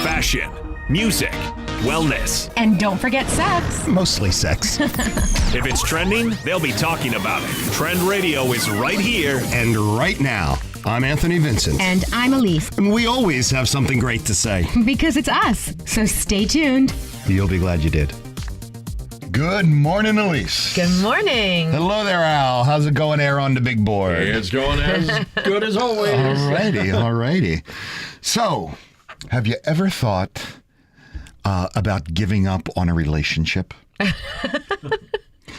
fashion, music, wellness. And don't forget sex. Mostly sex. If it's trending, they'll be talking about it. Trend Radio is right here. And right now, I'm Anthony Vincent. And I'm Elise. And we always have something great to say. Because it's us. So stay tuned. You'll be glad you did. Good morning, Elise. Good morning. Hello there, Al. How's it going there on the big board? It's going as good as always. Alrighty. So, have you ever thought about giving up on a relationship?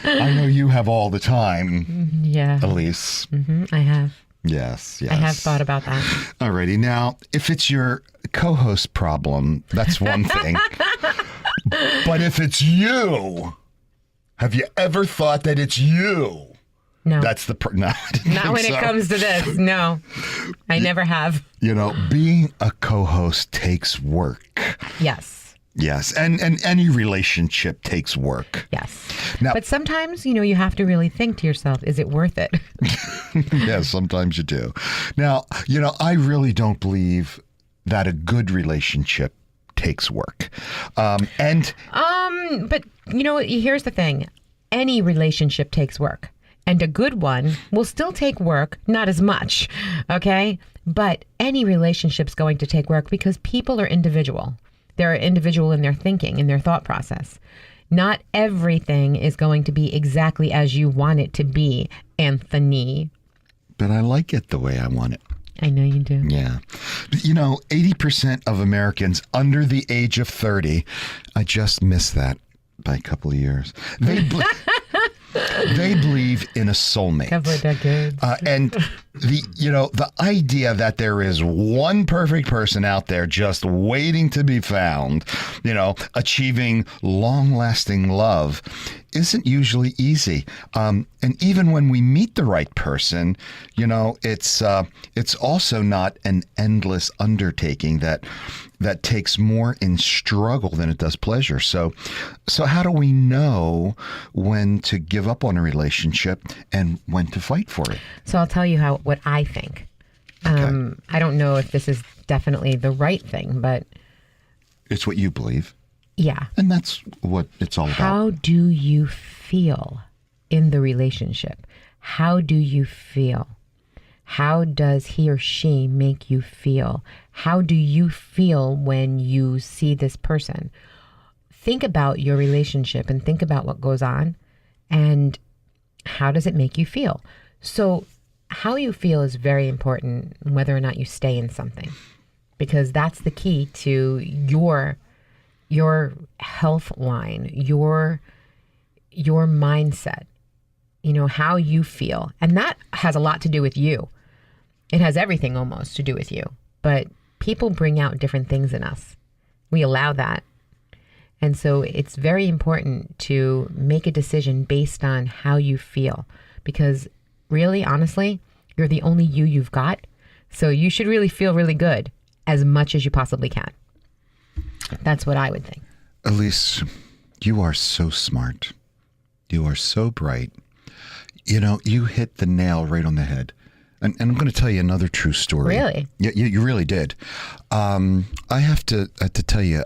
I know you have all the time, Yeah. Elise. I have. Yes. I have thought about that. Alrighty. Now, if it's your co-host problem, that's one thing. But if it's you, have you ever thought that it's you? No. That's the no. I didn't Not think when so. it comes to this. No. I never have. You know, being a co-host takes work. Yes. Yes, and any relationship takes work. Yes. Now- But sometimes, you have to really think to yourself, is it worth it? Yes, sometimes you do. Now, I really don't believe that a good relationship takes work. But here's the thing. Any relationship takes work. And a good one will still take work, not as much, okay? But any relationship's going to take work because people are individual. They're individual in their thinking, in their thought process. Not everything is going to be exactly as you want it to be, Anthony. But I like it the way I want it. I know you do. Yeah. 80% of Americans under the age of 30, I just missed that by a couple of years. They believe in a soulmate. Couple of decades. And the idea that there is one perfect person out there just waiting to be found, achieving long-lasting love isn't usually easy. And even when we meet the right person, it's also not an endless undertaking that takes more in struggle than it does pleasure. So how do we know when to give up on a relationship and when to fight for it? So I'll tell you what I think. Okay. I don't know if this is definitely the right thing, but It's what you believe. yeah. And that's what it's all about. How do you feel in the relationship? How do you feel? How does he or she make you feel? How do you feel when you see this person? Think about your relationship and think about what goes on and how does it make you feel? So how you feel is very important whether or not you stay in something, because that's the key to your health line, your mindset, how you feel. And that has a lot to do with you. It has everything almost to do with you. But people bring out different things in us. We allow that. And so it's very important to make a decision based on how you feel. Because really, honestly, you're the only you've got. So you should really feel really good as much as you possibly can. That's what I would think. Elise, you are so smart. You are so bright. You hit the nail right on the head. And I'm going to tell you another true story. Really? Yeah, you really did. I have to tell you,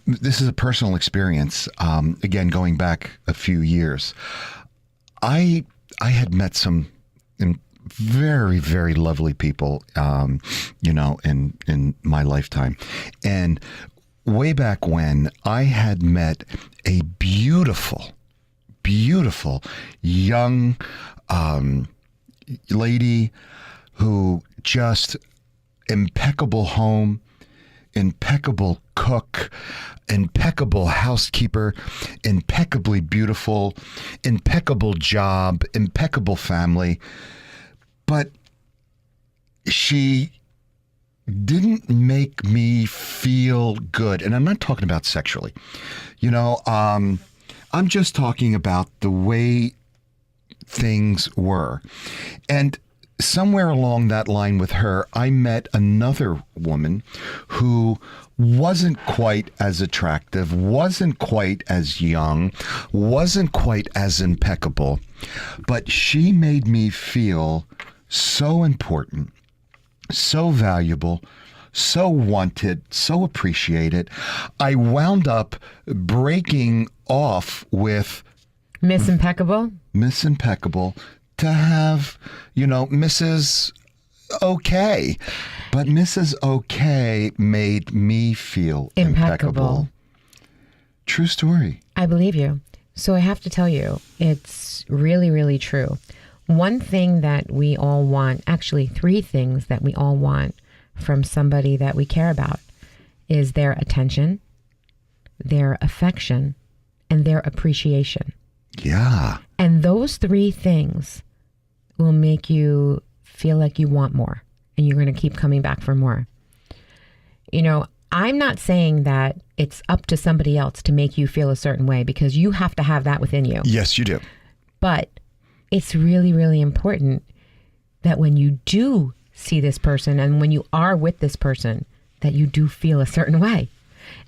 this is a personal experience. Again, going back a few years, I had met some very, very lovely people, in my lifetime. And way back when, I had met a beautiful young lady who just impeccable home, impeccable cook, impeccable housekeeper, impeccably beautiful, impeccable job, impeccable family. But she didn't make me feel good. And I'm not talking about sexually. I'm just talking about the way things were. And somewhere along that line with her, I met another woman who wasn't quite as attractive, wasn't quite as young, wasn't quite as impeccable, but she made me feel so important, so valuable, so wanted, so appreciated. I wound up breaking off with Miss Impeccable. Miss Impeccable to have, Mrs. Okay. But Mrs. Okay made me feel impeccable. True story. I believe you. So I have to tell you, it's really, really true. One thing that we all want, actually 3 things that we all want from somebody that we care about, is their attention, their affection, and their appreciation. Yeah. And those 3 things will make you feel like you want more, and you're going to keep coming back for more. I'm not saying that it's up to somebody else to make you feel a certain way, because you have to have that within you. Yes, you do. But it's really, really important that when you do see this person and when you are with this person, that you do feel a certain way.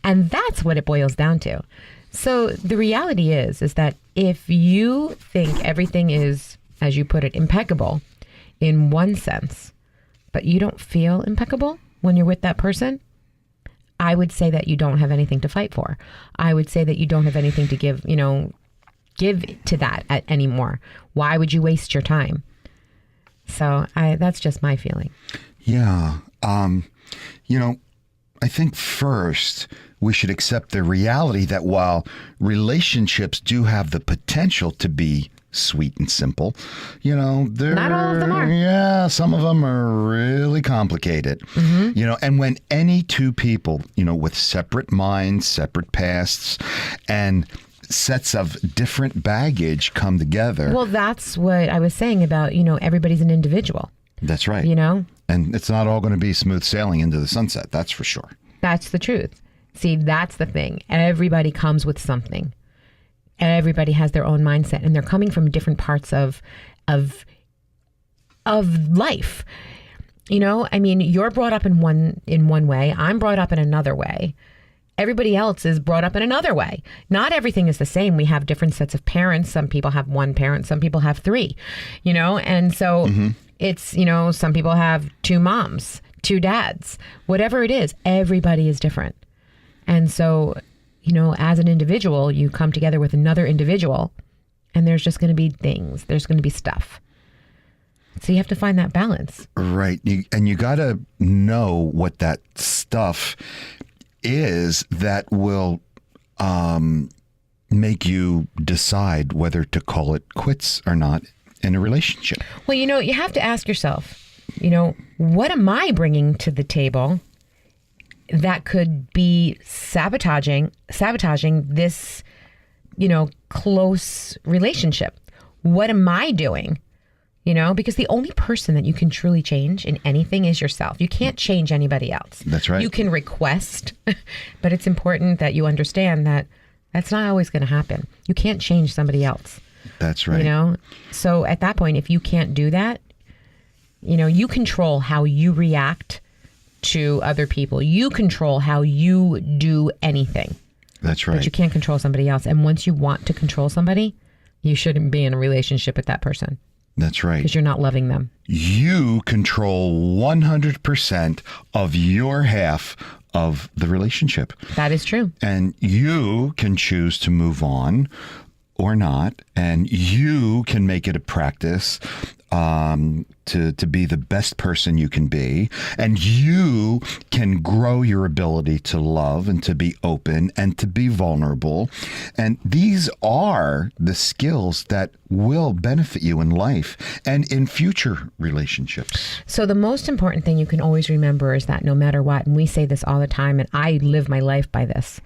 And that's what it boils down to. So the reality is that if you think everything is, as you put it, impeccable in one sense, but you don't feel impeccable when you're with that person, I would say that you don't have anything to fight for. I would say that you don't have anything to give to that anymore. Why would you waste your time? So that's just my feeling. Yeah. I think first we should accept the reality that while relationships do have the potential to be sweet and simple, not all of them are. Yeah, some of them are really complicated. Mm-hmm. And when any 2 people, with separate minds, separate pasts, and sets of different baggage come together. Well, that's what I was saying about, everybody's an individual. That's right. And it's not all going to be smooth sailing into the sunset. That's for sure. That's the truth. See, that's the thing. Everybody comes with something. Everybody has their own mindset, and they're coming from different parts of life. You're brought up in one way. I'm brought up in another way. Everybody else is brought up in another way. Not everything is the same. We have different sets of parents. Some people have 1 parent. Some people have 3, and so it's, some people have 2 moms, 2 dads, whatever it is, everybody is different. And so, as an individual, you come together with another individual, and there's just going to be things, there's going to be stuff. So you have to find that balance. Right. And you got to know what that stuff is that will make you decide whether to call it quits or not in a relationship. Well, you have to ask yourself, what am I bringing to the table that could be sabotaging this, close relationship? What am I doing? Because the only person that you can truly change in anything is yourself. You can't change anybody else. That's right. You can request, but it's important that you understand that that's not always going to happen. You can't change somebody else. That's right. So at that point, if you can't do that, you control how you react to other people. You control how you do anything. That's right. But you can't control somebody else. And once you want to control somebody, you shouldn't be in a relationship with that person. That's right. Because you're not loving them. You control 100% of your half of the relationship. That is true. And you can choose to move on or not. And you can make it a practice to be the best person you can be. And you can grow your ability to love and to be open and to be vulnerable. And these are the skills that will benefit you in life and in future relationships. So the most important thing you can always remember is that no matter what, and we say this all the time, and I live my life by this,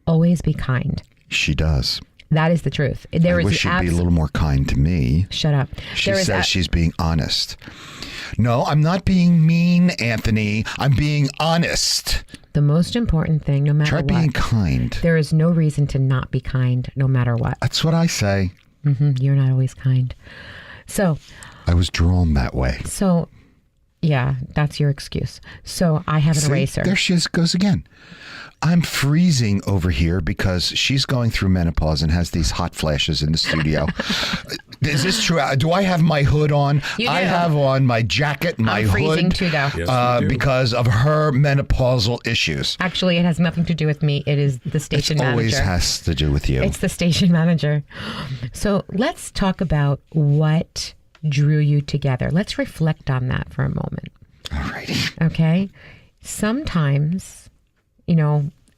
always be kind. She does. That is the truth. I wish she'd be a little more kind to me. Shut up. She says she's being honest. No, I'm not being mean, Anthony. I'm being honest. The most important thing, no matter what. Try being kind. There is no reason to not be kind, no matter what. That's what I say. You're not always kind. So. I was drawn that way. So, Yeah, that's your excuse. So I have an See, eraser. there she goes again. I'm freezing over here because she's going through menopause and has these hot flashes in the studio. Is this true? Do I have my hood on? You do. I have on my jacket, my I'm freezing hood, too, though. Yes, you do. because of her menopausal issues. Actually, it has nothing to do with me. It is the station It manager. always has to do with you. It's the station manager. So let's talk about what drew you together. Let's reflect on that for a moment. Alrighty. Okay. Sometimes,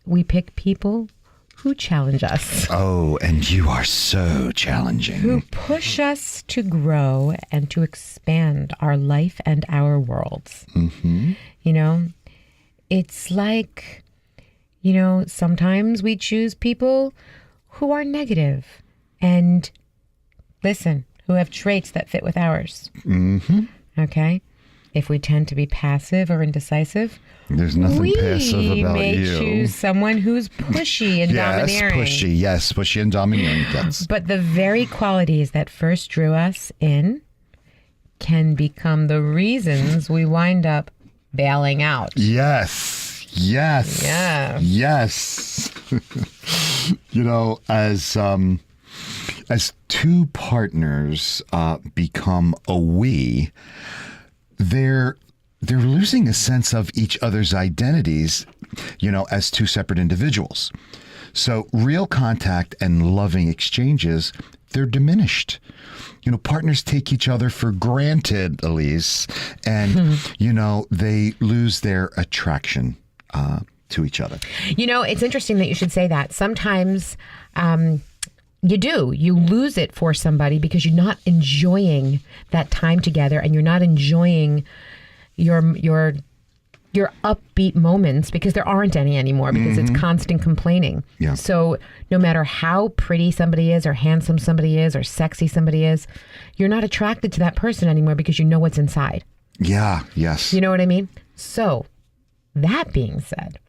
we pick people who challenge us, Oh, and you are so who challenging. push us to grow and to expand our life and our worlds. Mm-hmm. It's like, sometimes we choose people who are negative and listen, who have traits that fit with ours. Mm-hmm. Okay. If we tend to be passive or indecisive, There's nothing we passive about may you. choose someone who's pushy and domineering. pushy and domineering. Yes. But the very qualities that first drew us in can become the reasons we wind up bailing out. Yes. Yes. Yeah. Yes. As two partners become a we, they're losing a sense of each other's identities, as two separate individuals. So real contact and loving exchanges, they're diminished. Partners take each other for granted, Elise, and, they lose their attraction to each other. It's interesting that you should say that. Sometimes you lose it for somebody because you're not enjoying that time together and you're not enjoying your upbeat moments because there aren't any anymore because it's constant complaining. Yeah. So no matter how pretty somebody is or handsome somebody is or sexy somebody is, you're not attracted to that person anymore because you know what's inside. Yeah, yes. You know what I mean? So that being said,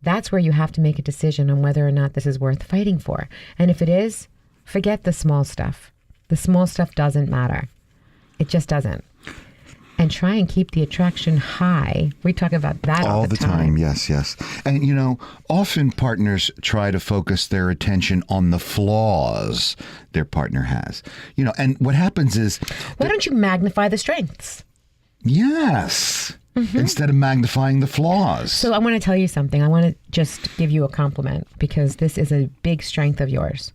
that's where you have to make a decision on whether or not this is worth fighting for. And if it is, forget the small stuff. The small stuff doesn't matter. It just doesn't. And try and keep the attraction high. We talk about that all the time. Yes. And, often partners try to focus their attention on the flaws their partner has. And what happens is... Why don't you magnify the strengths? Yes. Instead of magnifying the flaws. So I want to tell you something. I want to just give you a compliment because this is a big strength of yours.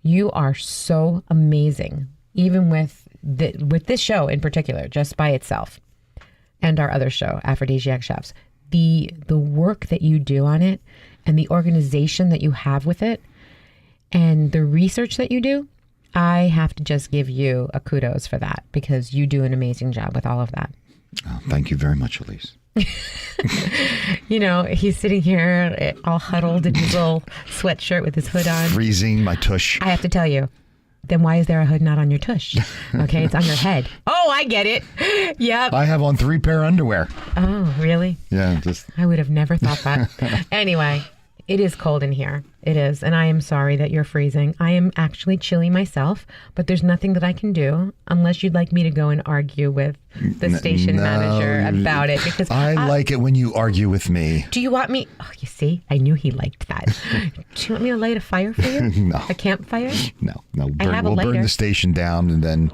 You are so amazing, even with this show in particular, just by itself, and our other show, Aphrodisiac Chefs. The work that you do on it and the organization that you have with it and the research that you do, I have to just give you a kudos for that because you do an amazing job with all of that. Oh, thank you very much, Elise. He's sitting here all huddled in his little sweatshirt with his hood on. Freezing my tush. I have to tell you, then why is there a hood not on your tush? Okay, it's on your head. Oh, I get it. Yep. I have on 3 pair of underwear. Oh, really? Yeah, just... I would have never thought that. Anyway, it is cold in here. It is. And I am sorry that you're freezing. I am actually chilly myself, but there's nothing that I can do unless you'd like me to go and argue with the station manager about it. Because I like it when you argue with me. Do you want me? Oh, you see, I knew he liked that. Do you want me to light a fire for you? No. A campfire? No. I have a We'll burn lighter. the station down, and then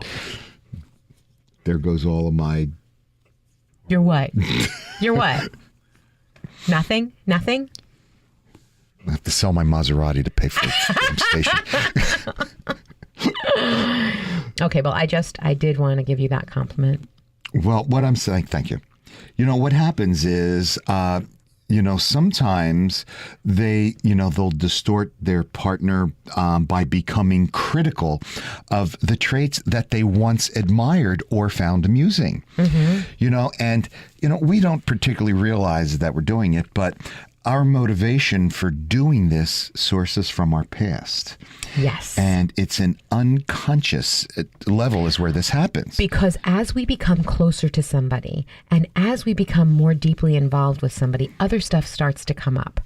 there goes all of my... You're what? You're what? Nothing? Nothing? I have to sell my Maserati to pay for the station. Okay, well, I did want to give you that compliment. Well, what I'm saying, thank you. What happens is, sometimes they'll distort their partner by becoming critical of the traits that they once admired or found amusing. And we don't particularly realize that we're doing it, but our motivation for doing this sources from our past. Yes. And it's an unconscious level is where this happens. Because as we become closer to somebody and as we become more deeply involved with somebody, other stuff starts to come up.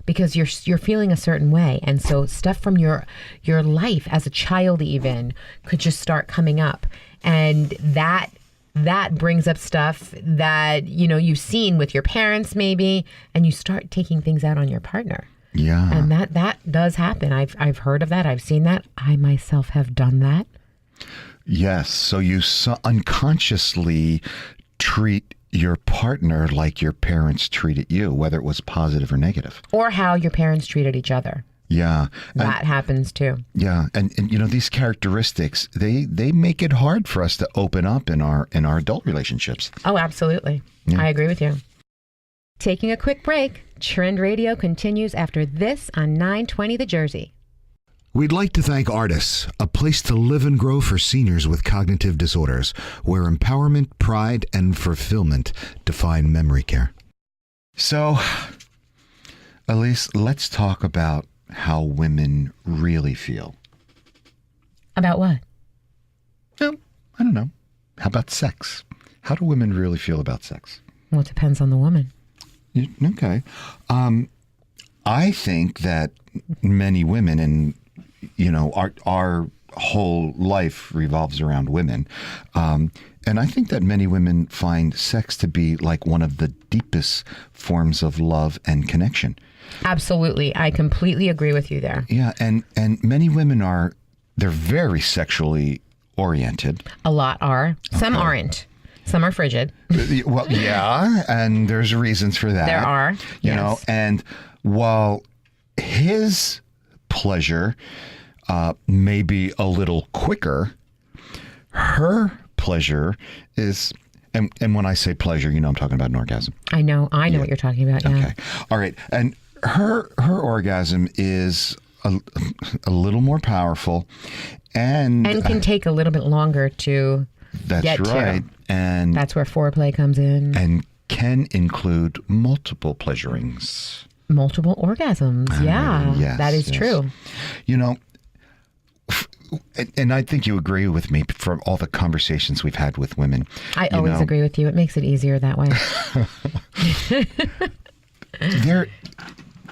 Because you're feeling a certain way. And so stuff from your life as a child even could just start coming up. And that that brings up stuff that, you've seen with your parents maybe, and you start taking things out on your partner. Yeah. And that does happen. I've heard of that. I've seen that. I myself have done that. Yes. So you unconsciously treat your partner like your parents treated you, whether it was positive or negative. Or how your parents treated each other. Yeah. That happens too. Yeah. And these characteristics, they make it hard for us to open up in our adult relationships. Oh, absolutely. Yeah. I agree with you. Taking a quick break. Trend Radio continues after this on 920 The Jersey. We'd like to thank Artis, a place to live and grow for seniors with cognitive disorders, where empowerment, pride, and fulfillment define memory care. So, Elise, let's talk about how women really feel. About what? Well, I don't know. How about sex? How do women really feel about sex? Well, it depends on the woman. Okay. I think that many women, and our whole life revolves around women, and I think that many women find sex to be like one of the deepest forms of love and connection. Absolutely. I completely agree with you there. Yeah, and many women they're very sexually oriented. A lot are. Some aren't. Some are frigid. Well, yeah, and there's reasons for that. There are. You know, and while his pleasure may be a little quicker, her pleasure is, and when I say pleasure, I'm talking about an orgasm. I know what you're talking about. Yeah. Okay. All right. And her orgasm is a little more powerful and can take a little bit longer to that's get right. to. And That's where foreplay comes in. And can include multiple pleasurings. Multiple orgasms. Yeah. Yes, that is true. And I think you agree with me from all the conversations we've had with women. I always agree with you. It makes it easier that way.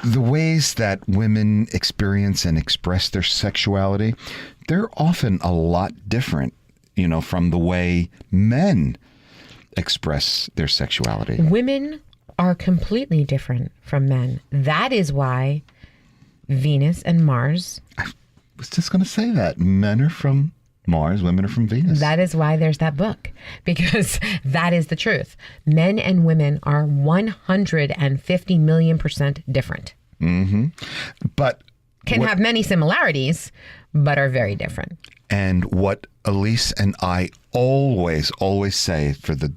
The ways that women experience and express their sexuality, they're often a lot different, from the way men express their sexuality. Women are completely different from men. That is why Venus and Mars. I was just going to say that. Men are from Mars, women are from Venus. That is why there's that book, because that is the truth. Men and women are 150 million% different. Mm-hmm. But can have many similarities, but are very different. And what Elise and I always say for the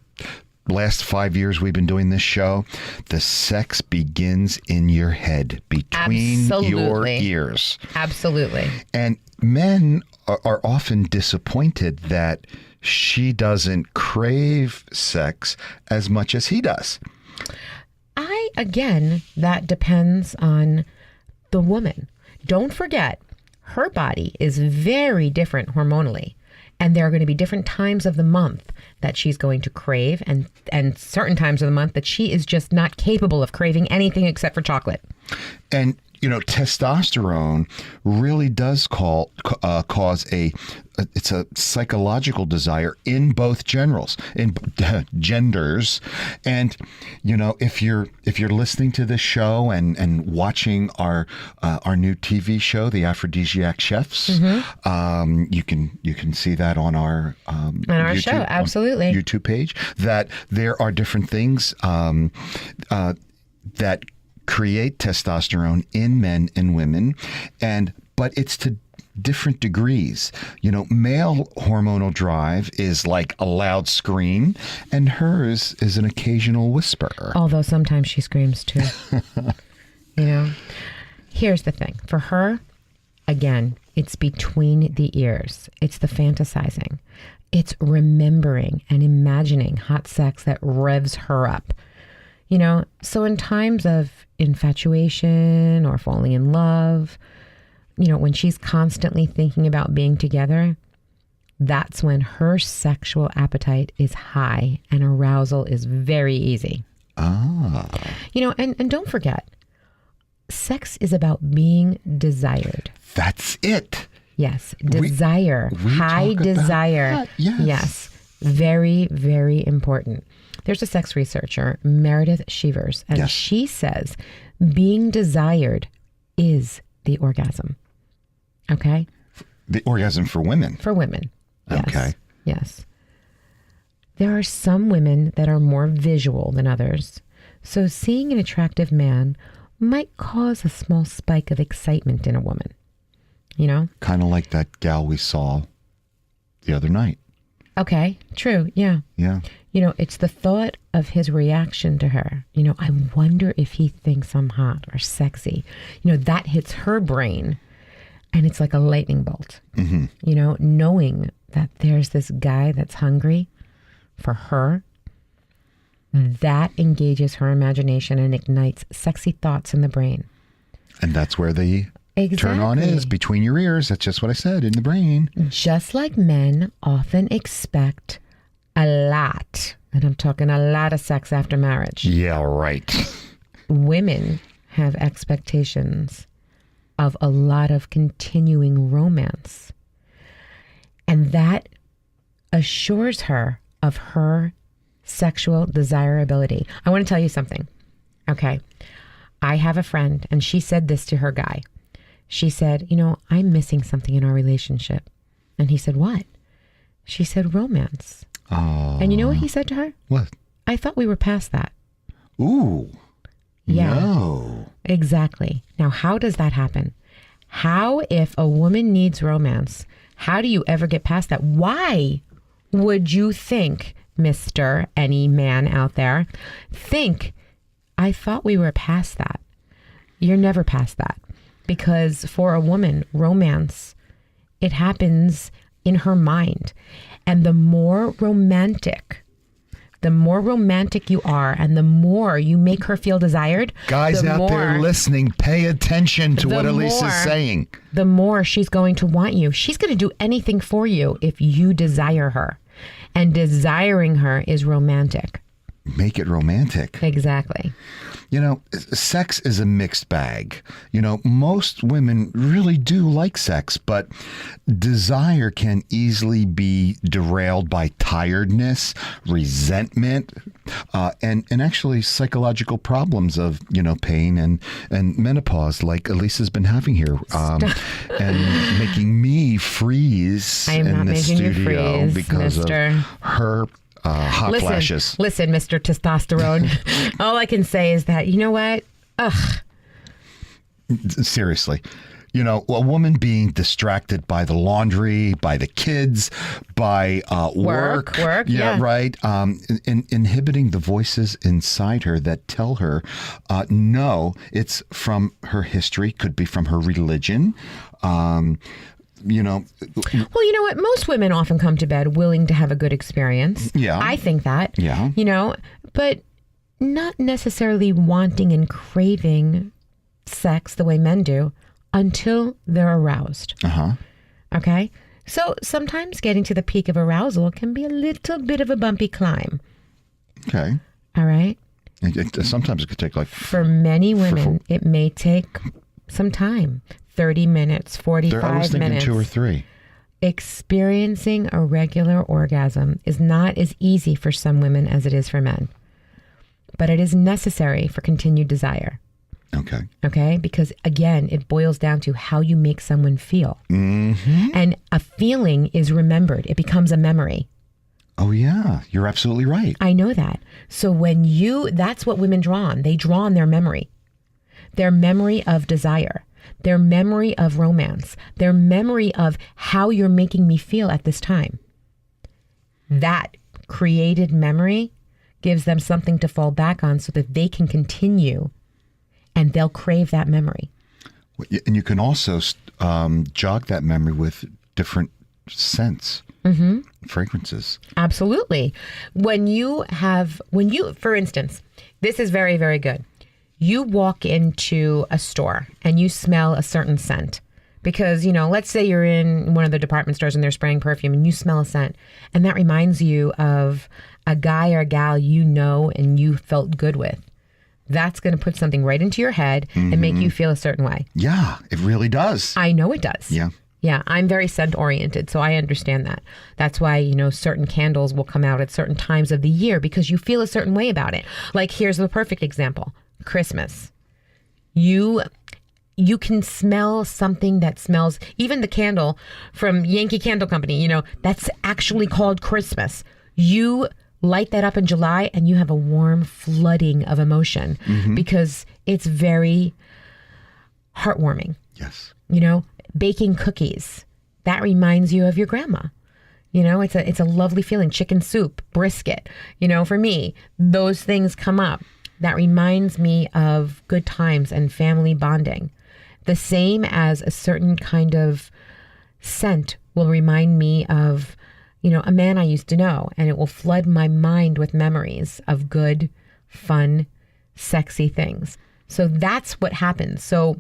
last 5 years we've been doing this show, the sex begins in your head, between your ears. Absolutely. And men are often disappointed that she doesn't crave sex as much as he does. Again, that depends on the woman. Don't forget, her body is very different hormonally. And there are going to be different times of the month that she's going to crave and certain times of the month that she is just not capable of craving anything except for chocolate. And, testosterone really does cause it's a psychological desire in both genders. And, if you're listening to this show and watching our new TV show, The Aphrodisiac Chefs, you can see that on our YouTube, show, absolutely. YouTube page, that there are different things that create testosterone in men and women, but it's to different degrees. Male hormonal drive is like a loud scream, and hers is an occasional whisper. Although sometimes she screams too. Here's the thing. For her, again, it's between the ears. It's the fantasizing. It's remembering and imagining hot sex that revs her up. So in times of infatuation or falling in love, when she's constantly thinking about being together, that's when her sexual appetite is high and arousal is very easy. And don't forget, sex is about being desired. That's it. Yes. Desire. High desire. Yes. Very, very important. There's a sex researcher, Meredith Shevers, and Yes. she says being desired is the orgasm. Okay? The orgasm for women. For women. Yes. Okay. Yes. There are some women that are more visual than others. So seeing an attractive man might cause a small spike of excitement in a woman. You know? Kind of like that gal we saw the other night. Okay, true. Yeah. Yeah. You know, it's the thought of his reaction to her. You know, I wonder if he thinks I'm hot or sexy. You know, that hits her brain and it's like a lightning bolt. Mm-hmm. You know, knowing that there's this guy that's hungry for her, that engages her imagination and ignites sexy thoughts in the brain. And that's where the turn on is, between your ears. That's just what I said, in the brain. Just like men often expect a lot, and I'm talking a lot of sex after marriage, Yeah, right. women have expectations of a lot of continuing romance. And that assures her of her sexual desirability. I want to tell you something. Okay. I have a friend, and she said this to her guy. She said, you know, I'm missing something in our relationship. And he said, what? She said, romance. Oh. And you know what he said to her? What? I thought we were past that. Ooh. Yeah. No. Exactly. Now, how does that happen? How, if a woman needs romance, how do you ever get past that? Why would you think, Mr. Any man out there, think, I thought we were past that? You're never past that. Because for a woman, romance, it happens in her mind. And the more romantic you are and the more you make her feel desired, Guys the out there more- listening, pay attention to the what Elise is more- saying. the more she's going to want you. She's going to do anything for you if you desire her. And desiring her is romantic. Make it romantic. Exactly. You know, sex is a mixed bag. You know, most women really do like sex, but desire can easily be derailed by tiredness, resentment, and actually psychological problems of, you know, pain and menopause, like Elise has been having here, and making me freeze I am in not the making you studio freeze, because mister. of her hot flashes. Listen, Mr. Testosterone. All I can say is that, you know what? Ugh. Seriously. You know, a woman being distracted by the laundry, by the kids, by work. Yeah. Right. Inhibiting the voices inside her that tell her, no, it's from her history, could be from her religion. You know. Well, you know what? Most women often come to bed willing to have a good experience. Yeah. I think that. Yeah. You know, but not necessarily wanting and craving sex the way men do until they're aroused. Uh-huh. Okay? So sometimes getting to the peak of arousal can be a little bit of a bumpy climb. Okay. All right? Sometimes it could take like... For many women, it may take some time. 30 minutes, 45 I was thinking minutes. 2 or 3. Experiencing a regular orgasm is not as easy for some women as it is for men. But it is necessary for continued desire. Okay. Okay? Because again, it boils down to how you make someone feel. Mm-hmm. And a feeling is remembered. It becomes a memory. Oh, yeah. You're absolutely right. I know that. So that's what women draw on. They draw on their memory of desire, their memory of romance, their memory of how you're making me feel at this time. That created memory gives them something to fall back on so that they can continue and they'll crave that memory. And you can also jog that memory with different scents, fragrances. Absolutely. When you, for instance, this is very, very good. You walk into a store and you smell a certain scent because, you know, let's say you're in one of the department stores and they're spraying perfume and you smell a scent and that reminds you of a guy or gal you know and you felt good with. That's going to put something right into your head and make you feel a certain way. Yeah, it really does. I know it does. Yeah. Yeah, I'm very scent oriented, so I understand that. That's why, certain candles will come out at certain times of the year because you feel a certain way about it. Like, here's the perfect example. Christmas. You can smell something that smells, even the candle from Yankee Candle Company, that's actually called Christmas. You light that up in July and you have a warm flooding of emotion because it's very heartwarming. Yes. Baking cookies, that reminds you of your grandma. It's a lovely feeling. Chicken soup, brisket, for me, those things come up. That reminds me of good times and family bonding. The same as a certain kind of scent will remind me of, a man I used to know, and it will flood my mind with memories of good, fun, sexy things. So that's what happens. So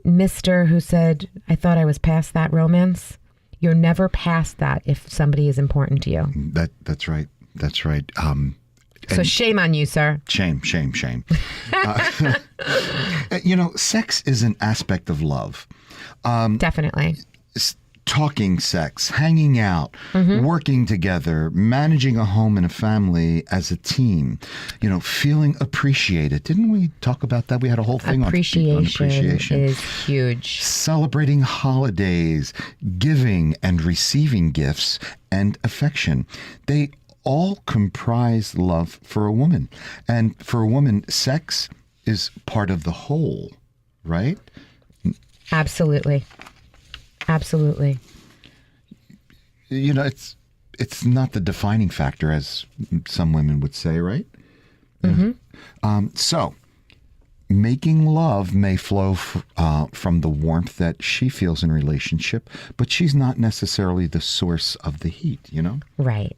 Mr. who said, I thought I was past that romance, you're never past that if somebody is important to you. That's right. That's right. So shame on you, sir. Shame. Sex is an aspect of love. Definitely. Talking sex, hanging out, working together, managing a home and a family as a team, feeling appreciated. Didn't we talk about that? We had a whole thing on appreciation. Is huge. Celebrating holidays, giving and receiving gifts and affection. They all comprise love for a woman. And for a woman, sex is part of the whole, right? Absolutely. Absolutely. It's not the defining factor, as some women would say, right? So making love may flow from the warmth that she feels in a relationship, but she's not necessarily the source of the heat, Right.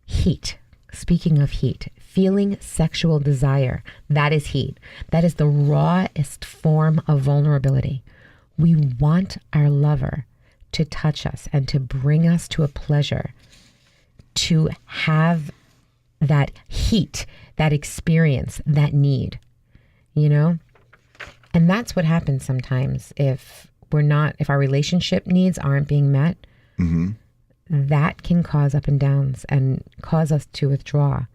Heat. Speaking of heat, feeling sexual desire, that is heat. That is the rawest form of vulnerability. We want our lover to touch us and to bring us to a pleasure, to have that heat, that experience, that need, And that's what happens sometimes if our relationship needs aren't being met. That can cause up and downs and cause us to withdraw.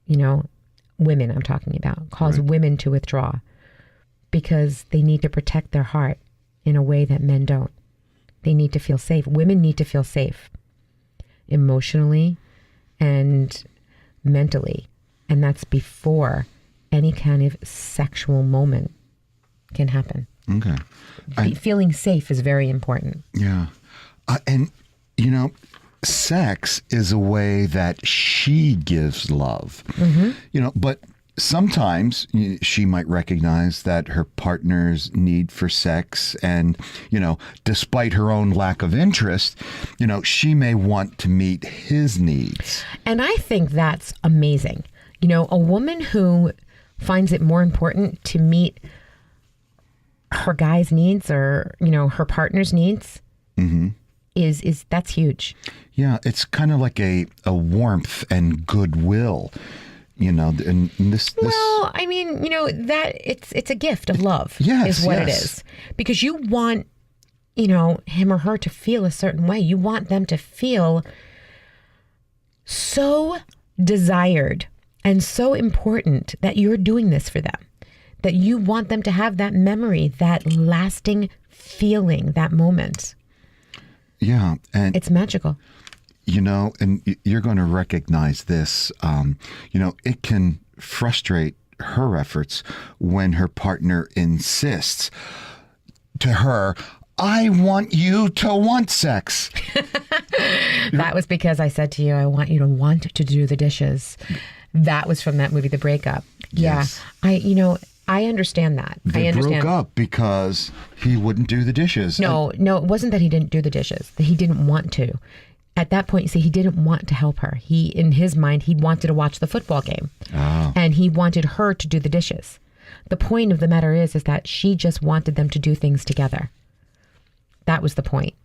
Women I'm talking about, cause women to withdraw because they need to protect their heart in a way that men don't. They need to feel safe. Women need to feel safe emotionally and mentally. And that's before any kind of sexual moment can happen. Okay. Feeling safe is very important. Yeah. And, sex is a way that she gives love, but sometimes she might recognize that her partner's need for sex and, despite her own lack of interest, she may want to meet his needs. And I think that's amazing. A woman who finds it more important to meet her guy's needs or, her partner's needs is that's huge. Yeah, it's kind of like a warmth and goodwill. And this. Well, I mean, that it's a gift of love. Yes, is what it is, because you want, him or her to feel a certain way. You want them to feel so desired and so important that you're doing this for them. That you want them to have that memory, that lasting feeling, that moment. Yeah, and it's magical. And you're going to recognize this, it can frustrate her efforts when her partner insists to her, I want you to want sex. That was because I said to you, I want you to want to do the dishes. That was from that movie, The Breakup. Yes. Yeah. I understand that. They broke up because he wouldn't do the dishes. No, it wasn't that he didn't do the dishes. That he didn't want to. At that point, he didn't want to help her. In his mind, he wanted to watch the football game. Oh. And he wanted her to do the dishes. The point of the matter is that she just wanted them to do things together. That was the point.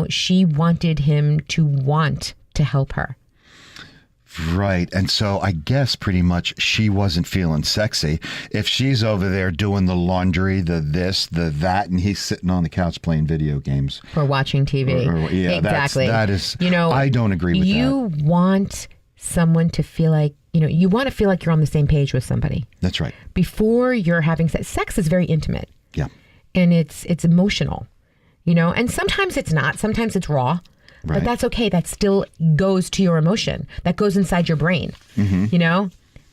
She wanted him to want to help her. Right. And so I guess pretty much she wasn't feeling sexy. If she's over there doing the laundry, the this, the that, and he's sitting on the couch playing video games. Or watching TV. Yeah, exactly. That is, you know, I don't agree with that. You want someone to feel like, you want to feel like you're on the same page with somebody. That's right. Before you're having sex. Sex is very intimate. Yeah. And it's emotional, and sometimes it's not. Sometimes it's raw. Right. But that's okay. That still goes to your emotion. That goes inside your brain.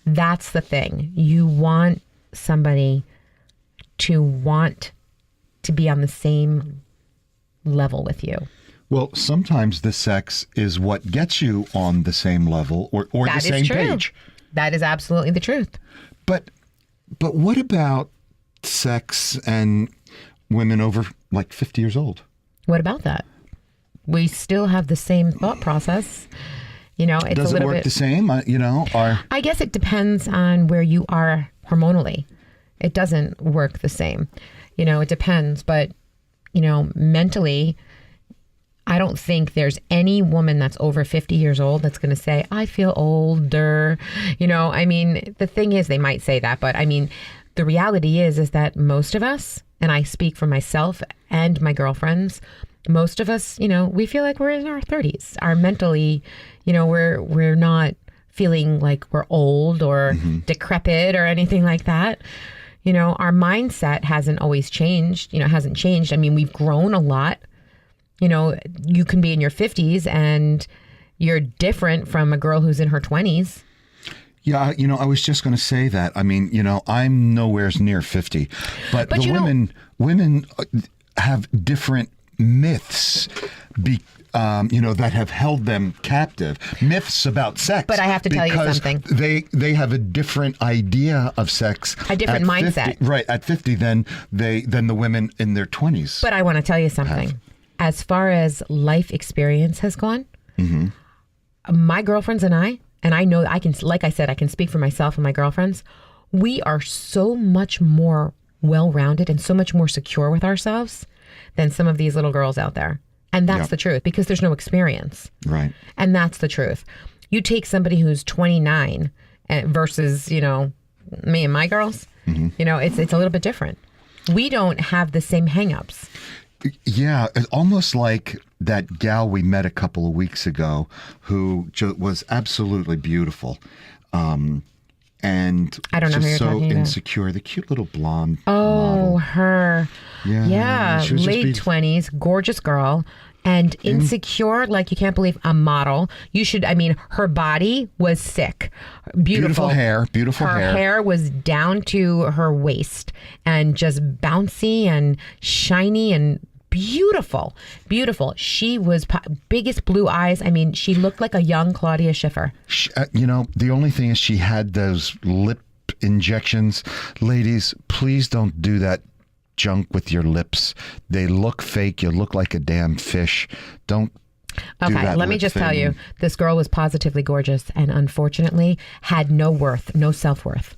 That's the thing. You want somebody to want to be on the same level with you. Well, sometimes the sex is what gets you on the same level or the same page. That is absolutely the truth. But what about sex and women over like 50 years old? What about that? We still have the same thought process. It's Does a it little work bit, the same? Or I guess it depends on where you are hormonally. It doesn't work the same. It depends. But, mentally, I don't think there's any woman that's over 50 years old that's going to say, I feel older. The thing is, they might say that. But, the reality is that most of us, and I speak for myself and my girlfriends, most of us, we feel like we're in our 30s. Our mentally, we're not feeling like we're old or decrepit or anything like that. Our mindset hasn't always changed, hasn't changed. We've grown a lot. You can be in your 50s and you're different from a girl who's in her 20s. Yeah, I was just going to say that. I'm nowhere near 50, but the women have different myths, that have held them captive. Myths about sex. But I have to tell you something. They have a different idea of sex. A different mindset. 50, right, at 50 than the women in their 20s. But I want to tell you something. As far as life experience has gone, my girlfriends and I know I can, like I said, I can speak for myself and my girlfriends. We are so much more well-rounded and so much more secure with ourselves than some of these little girls out there. And that's the truth, because there's no experience. Right. And that's the truth. You take somebody who's 29 versus, me and my girls, it's a little bit different. We don't have the same hangups. Yeah, it's almost like that gal we met a couple of weeks ago who was absolutely beautiful. And I don't know just who you're so talking about. Insecure, the cute little blonde Oh, model. her. Yeah, she was just late 20s, gorgeous girl. And insecure, like you can't believe, a model. You should, her body was sick. Beautiful hair. Her hair was down to her waist and just bouncy and shiny and beautiful. She was biggest blue eyes. She looked like a young Claudia Schiffer. The only thing is she had those lip injections. Ladies, please don't do that junk with your lips. They look fake. You look like a damn fish. Don't do that. Let me just tell you, this girl was positively gorgeous and unfortunately had no worth, no self-worth.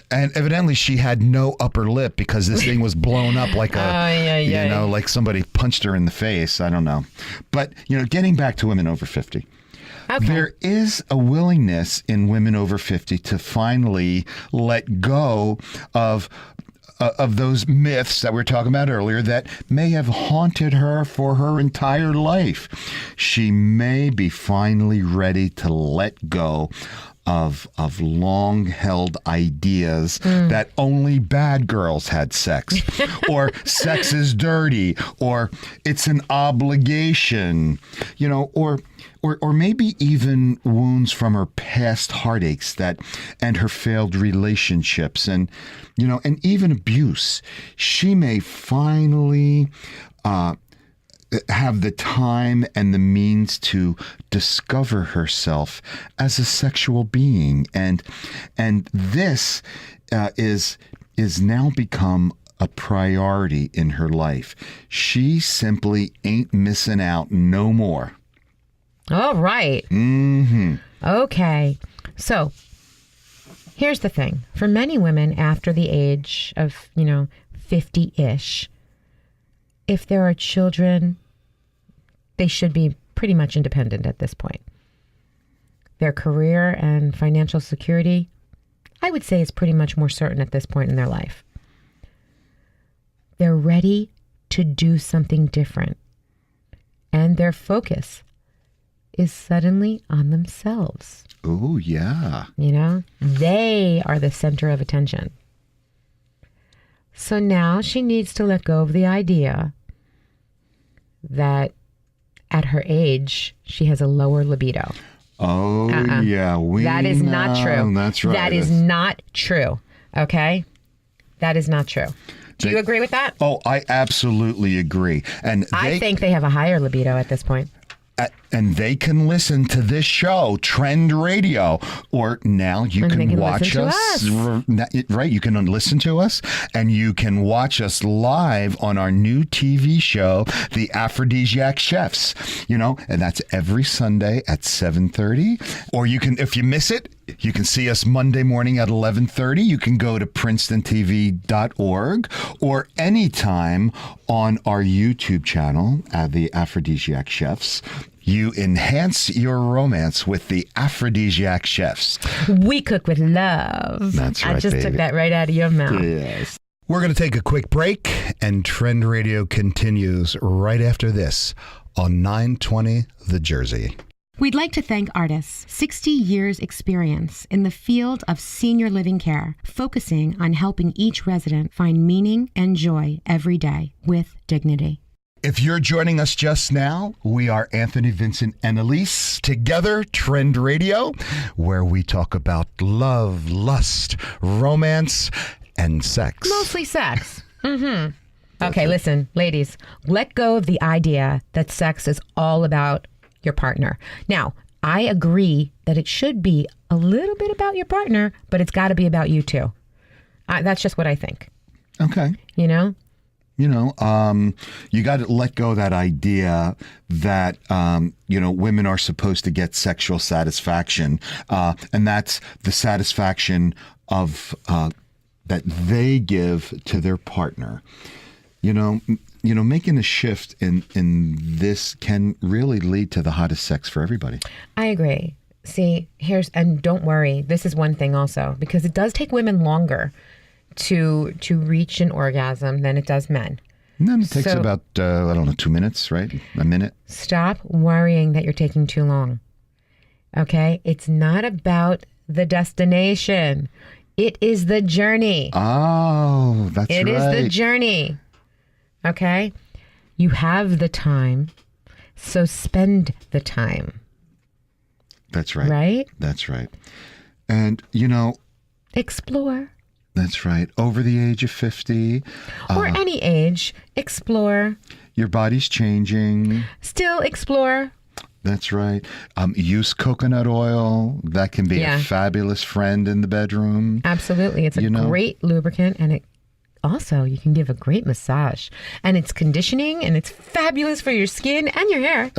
And evidently she had no upper lip because this thing was blown up like like somebody punched her in the face. I don't know. But, getting back to women over 50. Okay. There is a willingness in women over 50 to finally let go of those myths that we were talking about earlier that may have haunted her for her entire life. She may be finally ready to let go of long-held ideas that only bad girls had sex, or sex is dirty, or it's an obligation, or maybe even wounds from her past heartaches and her failed relationships and even abuse. She may finally have the time and the means to discover herself as a sexual being, and this is now become a priority in her life. She simply ain't missing out no more. All right. Okay. So here's the thing. For many women after the age of, 50-ish, if there are children, they should be pretty much independent at this point. their career and financial security, I would say, is pretty much more certain at this point in their life. They're ready to do something different. And their focus is suddenly on themselves. Oh, yeah. You know, they are the center of attention. So now she needs to let go of the idea that at her age, she has a lower libido. Oh, yeah. That is not true. That's right. That is not true. Okay? That is not true. Do you agree with that? Oh, I absolutely agree. And I think they have a higher libido at this point. And they can listen to this show, Trend Radio, or now you And they can can watch listen to us. Right, you can listen to us, and you can watch us live on our new TV show, The Aphrodisiac Chefs. You know, and that's every Sunday at 7:30. Or you can, if you miss it, you can see us Monday morning at 11:30. You can go to PrincetonTV.org or anytime on our YouTube channel, The Aphrodisiac Chefs. You enhance your romance with the Aphrodisiac Chefs. We cook with love. That's right, I just baby. took that right out of your mouth. Yes. We're going to take a quick break, and Trend Radio continues right after this on 920 The Jersey. We'd like to thank Artis, 60 years experience in the field of senior living care, focusing on helping each resident find meaning and joy every day with dignity. If you're joining us just now, we are Anthony, Vincent, and Elise, together, Trend Radio, where we talk about love, lust, romance, and sex. Mostly sex. Okay, listen, ladies, let go of the idea that sex is all about your partner. Now, I agree that it should be a little bit about your partner, but it's got to be about you too. That's just what I think. Okay. You know? You know, you got to let go of that idea that, women are supposed to get sexual satisfaction. And that's the satisfaction of that they give to their partner. Making a shift in this can really lead to the hottest sex for everybody. I agree. See, and don't worry, this is one thing also, because it does take women longer to reach an orgasm than it does men. And then it takes about, 2 minutes, right? A minute. Stop worrying that you're taking too long. Okay? It's not about the destination. It is the journey. Oh, that's right. It is the journey. Okay? You have the time, so spend the time. That's right. Right? That's right. And, Explore. That's right. Over the age of 50. Or any age, explore. Your body's changing. Still explore. That's right. Use coconut oil. That can be a fabulous friend in the bedroom. Absolutely. It's a great lubricant, and you can give a great massage. And it's conditioning, and it's fabulous for your skin and your hair.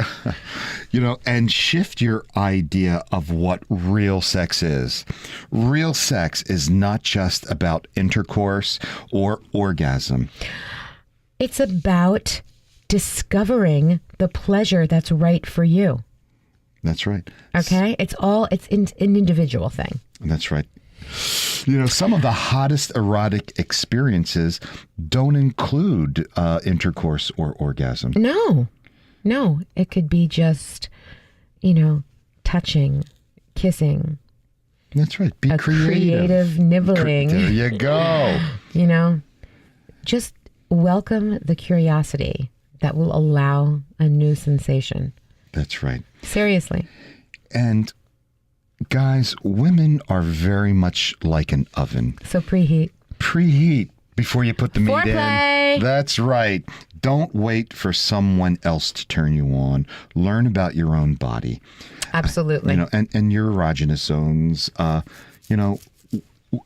And shift your idea of what real sex is. Real sex is not just about intercourse or orgasm. It's about discovering the pleasure that's right for you. That's right. Okay? It's an individual thing. That's right. Some of the hottest erotic experiences don't include intercourse or orgasm. No, it could be just, touching, kissing. That's right. Be creative nibbling. There you go. Just welcome the curiosity that will allow a new sensation. That's right. Seriously. And guys, women are very much like an oven. So preheat. Preheat before you put the meat Foreplay. in. That's right. Don't wait for someone else to turn you on. Learn about your own body. Absolutely. And your erogenous zones.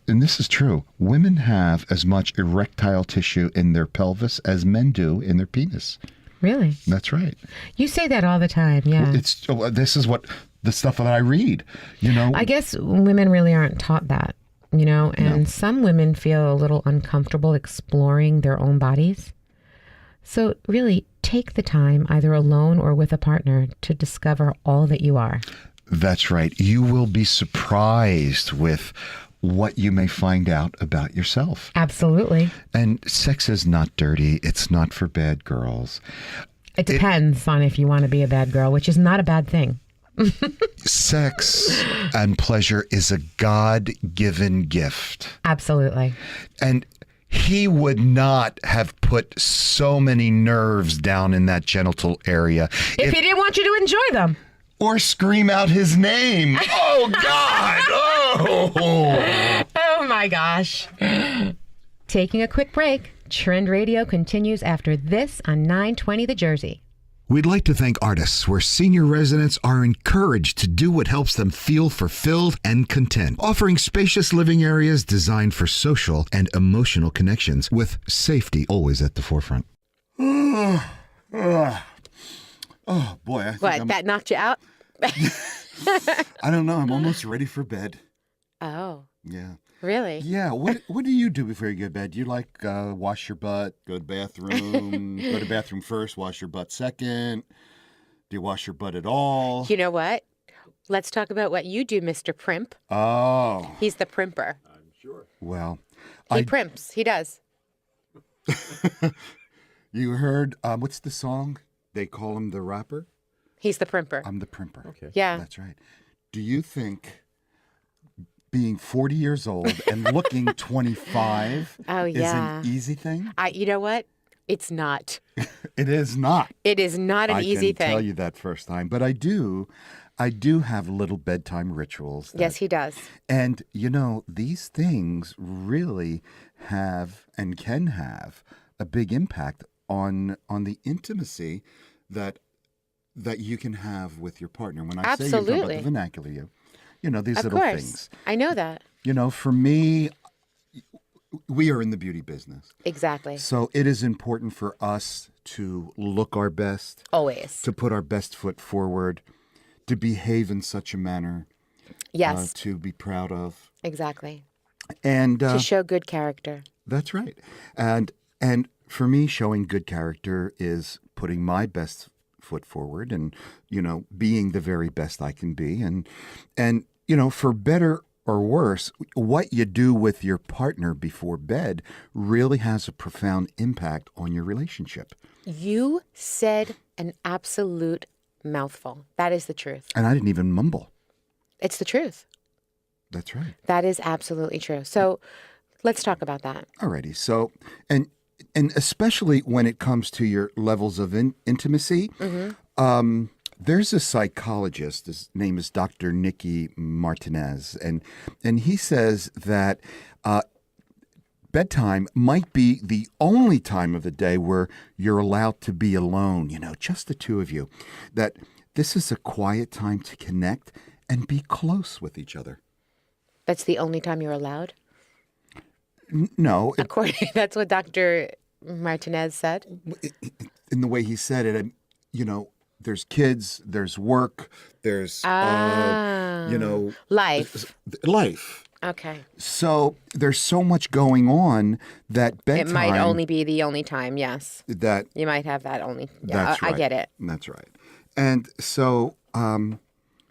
And this is true. Women have as much erectile tissue in their pelvis as men do in their penis. Really? That's right. You say that all the time, yeah. This is what the stuff that I read, I guess women really aren't taught that, and some women feel a little uncomfortable exploring their own bodies. So really take the time, either alone or with a partner, to discover all that you are. That's right. You will be surprised with what you may find out about yourself. Absolutely. And sex is not dirty. It's not for bad girls. It depends on if you want to be a bad girl, which is not a bad thing. Sex and pleasure is a God-given gift. Absolutely. And he would not have put so many nerves down in that genital area If he didn't want you to enjoy them. or scream out his name. Oh, God. Oh. Oh my gosh. Taking a quick break. Trend Radio continues after this on 920 The Jersey. We'd like to thank Artists, where senior residents are encouraged to do what helps them feel fulfilled and content, offering spacious living areas designed for social and emotional connections, with safety always at the forefront. Oh, boy. I think What, that knocked you out? I don't know. I'm almost ready for bed. Oh, Yeah. really? Yeah. What do you do before you go to bed? Do you like wash your butt, go to the bathroom, go to the bathroom first, wash your butt second? Do you wash your butt at all? You know what? Let's talk about what you do, Mr. Primp. Oh, He's the primper. well, He primps. He does. you heard, what's the song? They call him the rapper? He's the primper. I'm the primper. Okay. Yeah. That's right. Do you think being 40 years old and looking 25 Oh, is yeah. an easy thing? You know what? It's not. It is not. It is not an easy I can tell thing. you that first time, but I do have little bedtime rituals. Yes, he does. And you know, these things really have and can have a big impact on the intimacy that you can have with your partner. When I say you talk about Absolutely. the vernacular, you know, these Of little course. things. I know that. You know, for me, we are in the beauty business. Exactly. So it is important for us to look our best, Always. to put our best foot forward, to behave in such a manner Yes, to be proud of. exactly. And To show good character. that's right. And for me, showing good character is putting my best foot forward and, you know, being the very best I can be. And you know, for better or worse, what you do with your partner before bed really has a profound impact on your relationship. You said an absolute mouthful. That is the truth. And I didn't even mumble. It's the truth. That's right. That is absolutely true. So let's talk about that. Alrighty. So, and especially when it comes to your levels of intimacy, there's a psychologist. His name is Dr. Nicky Martinez, and he says that bedtime might be the only time of the day where you're allowed to be alone. You know, just the two of you. That this is a quiet time to connect and be close with each other. That's the only time you're allowed? No, According, that's what Dr. Martinez said. in the way he said it, you know, there's kids, there's work, there's, you know, Life. life. Okay. So there's so much going on that bedtime. It might only be the only time, yes. that. You might have that only. Yeah, That's right. I get it. That's right. And so,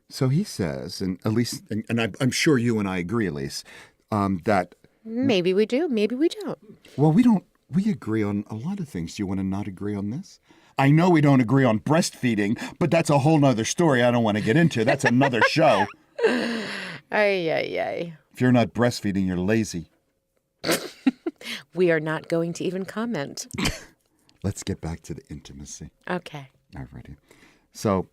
so he says, and at least, and I'm sure you and I agree, Elise, that Maybe we do. Maybe we don't. well, we agree on a lot of things. Do you want to not agree on this? I know we don't agree on breastfeeding, but that's a whole nother story I don't want to get into. That's another show. Ay, ay, ay. If you're not breastfeeding, you're lazy. We are not going to even comment. Let's get back to the intimacy. Okay. Alrighty. So,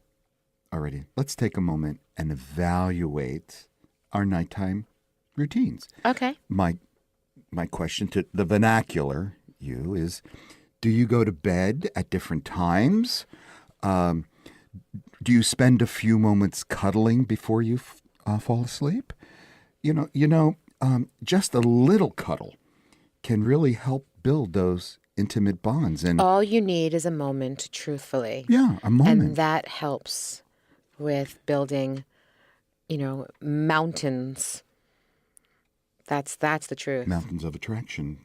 alrighty. Let's take a moment and evaluate our nighttime routines. Okay. My question to the vernacular you is, do you go to bed at different times? Do you spend a few moments cuddling before you fall asleep? You know, just a little cuddle can really help build those intimate bonds. And All you need is a moment, truthfully. yeah, a moment. And that helps with building, you know, mountains. That's the truth. Mountains of attraction,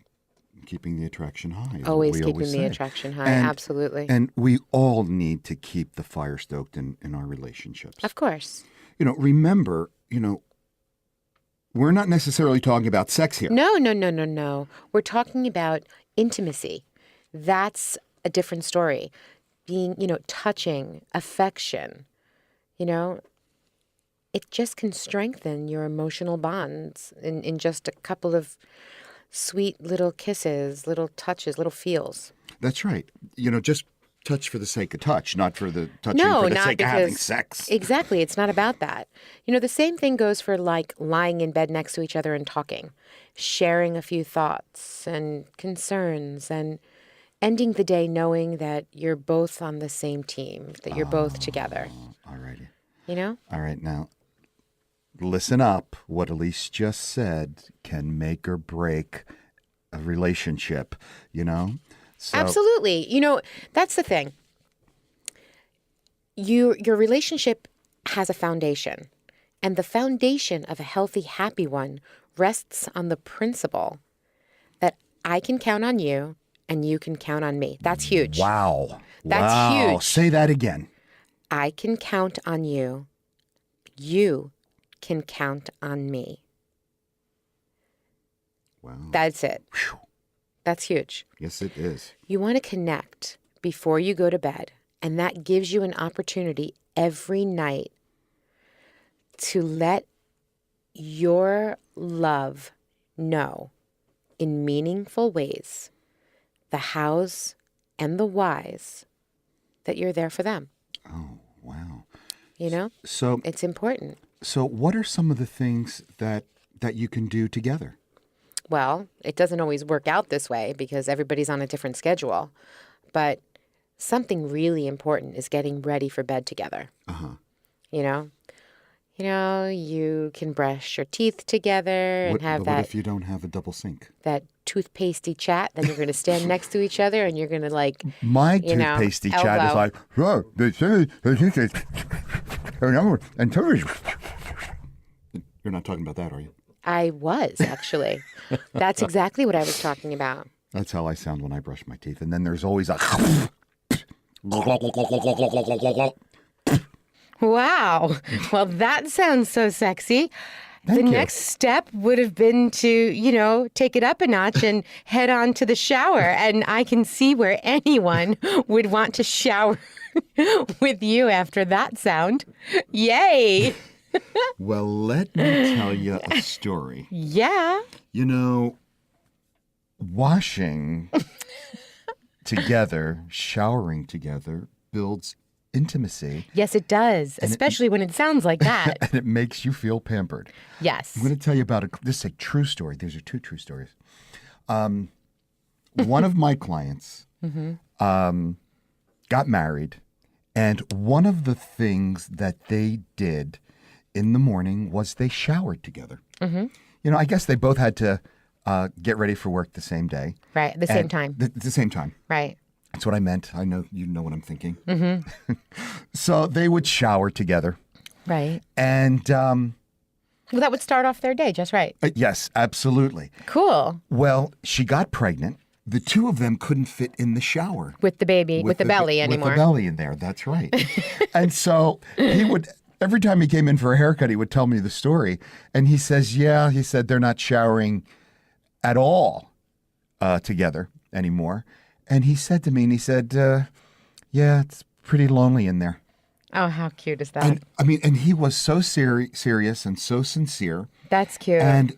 keeping the attraction high. is what Always we keeping always the say. attraction high. And- Absolutely. And we all need to keep the fire stoked in our relationships. Of course. remember, we're not necessarily talking about sex here. No. We're talking about intimacy. That's a different story. Being, touching, affection, it just can strengthen your emotional bonds in just a couple of sweet little kisses, little touches, little feels. That's right. Just touch for the sake of touch, not for the touching for the sake of having sex. Exactly. It's not about that. The same thing goes for like lying in bed next to each other and talking, sharing a few thoughts and concerns, and ending the day knowing that you're both on the same team, that you're both together. All righty. All right, now, listen up. What Elise just said can make or break a relationship, So, Absolutely. That's the thing. Your relationship has a foundation, and the foundation of a healthy, happy one rests on the principle that I can count on you and you can count on me. That's huge. Wow. That's huge. Say that again. I can count on you. You can count on me. Wow. That's it. Whew. That's huge. Yes, it is. You want to connect before you go to bed, and that gives you an opportunity every night to let your love know in meaningful ways the hows and the whys that you're there for them. Oh, wow. So it's important. So what are some of the things that you can do together? Well, it doesn't always work out this way because everybody's on a different schedule. But something really important is getting ready for bed together. Uh-huh. You can brush your teeth together and what if you don't have a double sink? that toothpastey chat. Then you're going to stand next to each other and you're going to My toothpastey chat is elbow. like, you're not talking about that, are you? I was, actually. That's exactly what I was talking about. That's how I sound when I brush my teeth. And then there's always a... Wow. Well, that sounds so sexy. Thank you. Next step would have been to, take it up a notch and head on to the shower. And I can see where anyone would want to shower with you after that sound. Yay. Well, let me tell you a story. Yeah. Washing together, showering together builds intimacy. Yes, it does, especially when it sounds like that. And it makes you feel pampered. Yes. I'm going to tell you about this is a true story. These are two true stories. One of my clients got married, and one of the things that they did in the morning was they showered together. Mm-hmm. I guess they both had to get ready for work the same day. Right, at the same time. The same time. Right. That's what I meant. I know you know what I'm thinking. Mm-hmm. So they would shower together. Right. And Well, that would start off their day just right. yes, absolutely. Cool. Well, she got pregnant. The two of them couldn't fit in the shower. With the baby, with the belly anymore. With the belly in there, that's right. And so he would, every time he came in for a haircut, he would tell me the story. And he says, he said they're not showering at all together anymore. And he said to me, it's pretty lonely in there. Oh, how cute is that? And he was so serious and so sincere. That's cute. And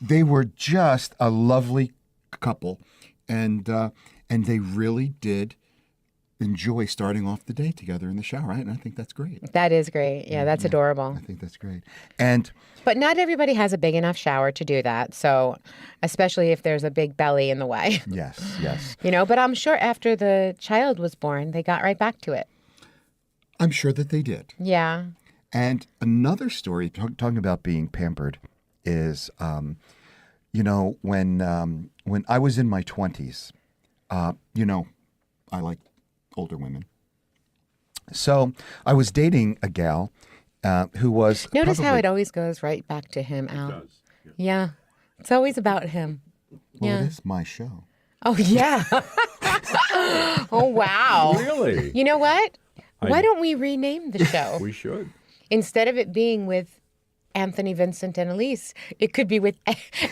they were just a lovely couple. And they really did enjoy starting off the day together in the shower. And I think that's great. That is great. Yeah, that's adorable. I think that's great. But not everybody has a big enough shower to do that. So, especially if there's a big belly in the way. Yes. But I'm sure after the child was born, they got right back to it. I'm sure that they did. Yeah. And another story talking about being pampered is, when I was in my 20s, I like older women. So I was dating a gal who was. Notice how it always goes right back to him, Al. It does. Yeah. It's always about him. Well, Yeah. it is my show. Oh, yeah. Oh, wow. Really? You know what? Why don't we rename the show? We should. instead of it being with Anthony, Vincent, and Elise, it could be with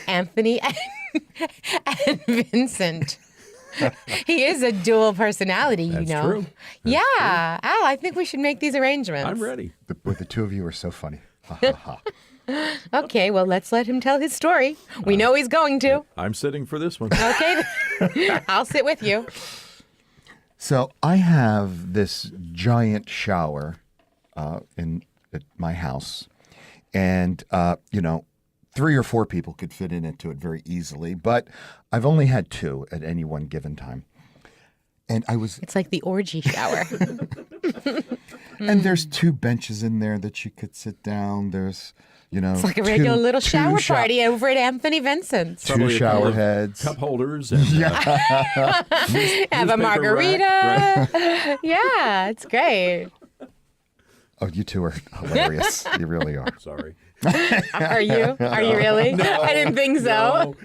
Anthony and Vincent. He is a dual personality, you That's know. true. Yeah. Al, I think we should make these arrangements. I'm ready. The two of you are so funny. Ha, ha, ha. Okay, well, let's let him tell his story. We know he's going to. I'm sitting for this one. Okay, I'll sit with you. So I have this giant shower in at my house, and 3 or 4 people could fit into it very easily, but I've only had 2 at any one given time. And I was, It's like the orgy shower. and there's 2 benches in there that you could sit down. There's, It's like a regular little shower party over at Anthony Vincent's. 2 Probably a shower couple of heads. Cup holders. And, Have a newspaper margarita. rack, right. Yeah, it's great. Oh, you 2 are hilarious. You really are. Sorry. Are you? Are you really? I didn't think so.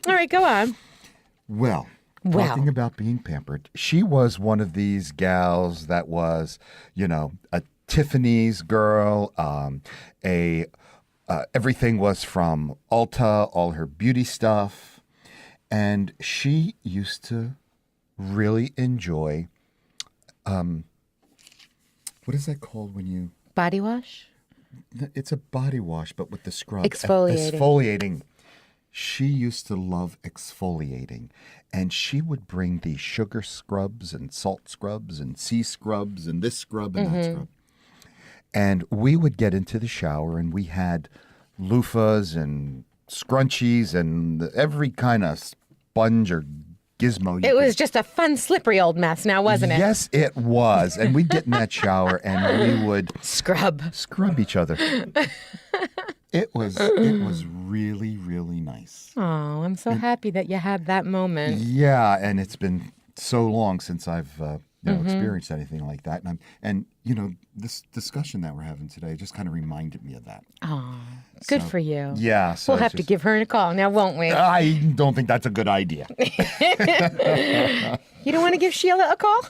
All right, go on. Well, Well. talking about being pampered, she was one of these gals that was, a Tiffany's girl. Everything was from Ulta, all her beauty stuff, and she used to really enjoy. What is that called when you? Body wash? It's a body wash, but with the scrub. Exfoliating. Exfoliating. She used to love exfoliating, and she would bring these sugar scrubs and salt scrubs and sea scrubs and this scrub and that scrub. And we would get into the shower, and we had loofahs and scrunchies and every kind of sponge or gizmo. It was just a fun, slippery old mess now, wasn't it? Yes, it was. And we'd get in that shower, and we would Scrub. scrub each other. It was really, really nice. Oh, I'm so happy that you had that moment. Yeah, and it's been so long since I've experienced anything like that. And this discussion that we're having today just kind of reminded me of that. Oh, good So, for you. Yeah, so We'll it's have to just- give her a call now, won't we? I don't think that's a good idea. You don't want to give Sheila a call?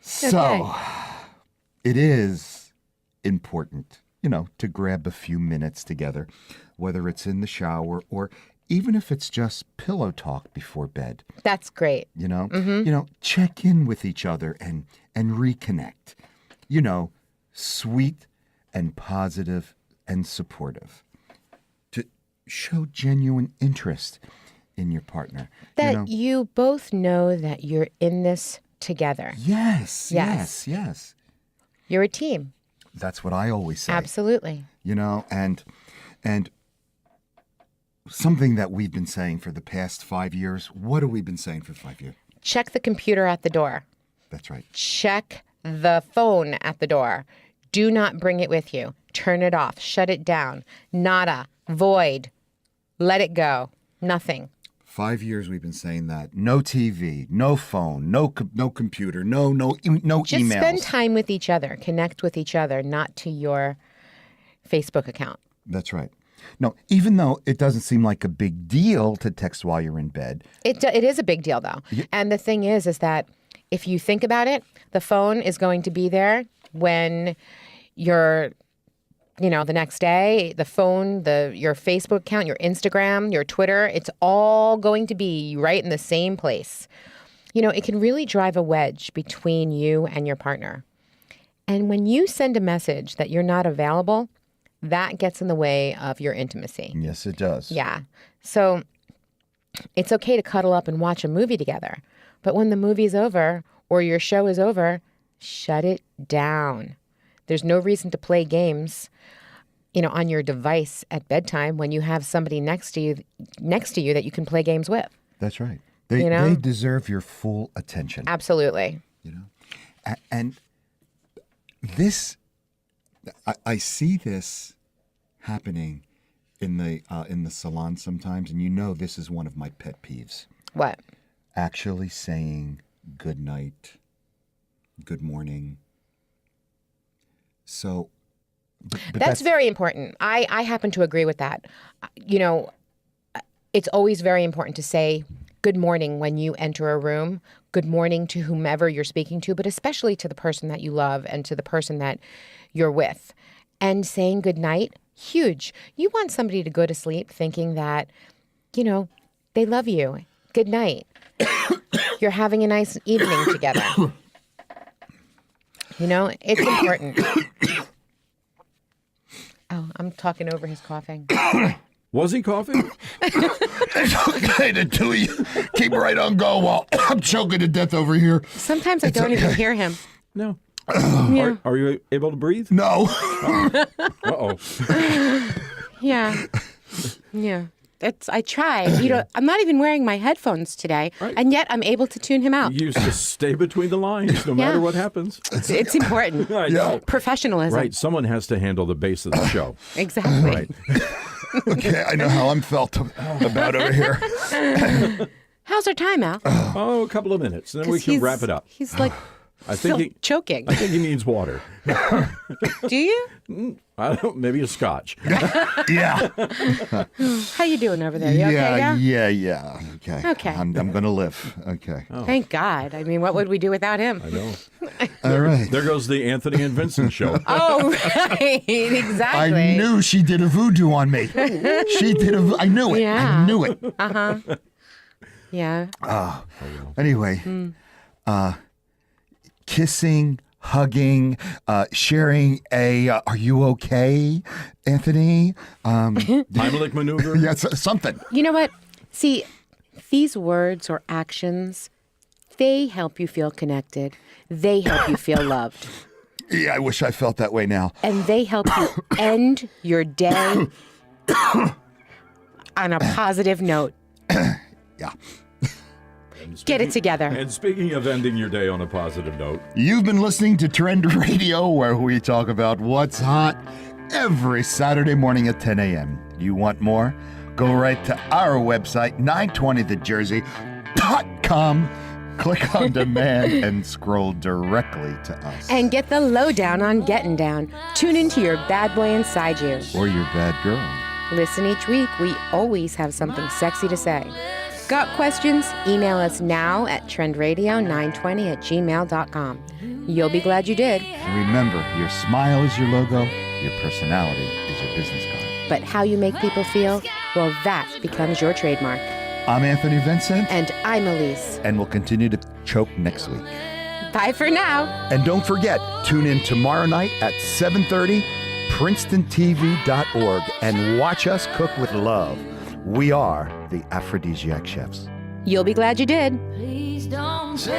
So, it is important, to grab a few minutes together, whether it's in the shower or even if it's just pillow talk before bed. That's great. Check in with each other and reconnect. Sweet and positive and supportive. To show genuine interest in your partner. That you both know that you're in this together. Yes, Yes. yes, yes. You're a team. That's what I always say. Absolutely. And something that we've been saying for the past 5 years. What have we been saying for 5 years? Check the computer at the door. That's right. Check the phone at the door. Do not bring it with you. Turn it off. Shut it down. Nada. Void. Let it go. Nothing. 5 years we've been saying that. No TV, no phone, no computer, no Just emails. spend time with each other. Connect with each other, not to your Facebook account. That's right. No, even though it doesn't seem like a big deal to text while you're in bed. It is a big deal, though. And the thing is that if you think about it, the phone is going to be there when you're, the next day. The phone, your Facebook account, your Instagram, your Twitter, it's all going to be right in the same place. It can really drive a wedge between you and your partner. And when you send a message that you're not available, that gets in the way of your intimacy. Yes, it does. Yeah. So it's okay to cuddle up and watch a movie together. But when the movie's over or your show is over, shut it down. There's no reason to play games, on your device at bedtime when you have somebody next to you that you can play games with. That's right. They deserve your full attention. Absolutely. And this, I see this happening in the salon sometimes, and this is one of my pet peeves. What? Actually saying good night, good morning. So, but That's very important. I happen to agree with that. It's always very important to say good morning when you enter a room, good morning to whomever you're speaking to, but especially to the person that you love and to the person that you're with. And saying good night, huge. You want somebody to go to sleep thinking that, they love you. Good night. You're having a nice evening together. It's important. Oh, I'm talking over his coughing. Was he coughing? It's okay, the two of you keep right on going while I'm choking to death over here. Sometimes I don't even hear him. No. Yeah. Are you able to breathe? No. Uh-oh. Yeah. Yeah. I try. I'm not even wearing my headphones today, Right. and yet I'm able to tune him out. You used to stay between the lines no matter what happens. It's important. I know. Professionalism. Right. Someone has to handle the base of the show. Exactly. Right. Okay, I know how I'm felt about over here. How's our time, Al? Oh, a couple of minutes, and then we 'Cause can wrap it up. He's like I think he choking. I think he needs water. Do you? I don't. Maybe a scotch. Yeah. How you doing over there? You okay? Yeah. Okay. Okay. I'm gonna live. Okay. Thank God. I mean, what would we do without him? I know. All right. There goes the Anthony and Vincent show. Oh, right. Exactly. I knew she did a voodoo on me. She did I knew it. Yeah. I knew it. Yeah. Anyway, kissing, hugging, sharing are you okay, Anthony? Heimlich maneuver. Yes, something. You know what? See, these words or actions, they help you feel connected. They help you feel loved. Yeah, I wish I felt that way now. And they help you end your day on a positive note. Yeah. Get it together. And speaking of ending your day on a positive note, You've been listening to Trend Radio, where we talk about what's hot every Saturday morning at 10 a.m. You want more? Go right to our website, 920thejersey.com. Click on demand and scroll directly to us. And get the lowdown on getting down. Tune into your bad boy inside you. Or your bad girl. Listen each week. We always have something sexy to say. Got questions? Email us now at trendradio920@gmail.com. You'll be glad you did. And remember, your smile is your logo, your personality is your business card. But how you make people feel, well, that becomes your trademark. I'm Anthony Vincent, And I'm Elise. and we'll continue to choke next week. Bye for now. And don't forget, tune in tomorrow night at 7:30, PrincetonTV.org, and watch us cook with love. We are the Aphrodisiac Chefs. You'll be glad you did. Please don't say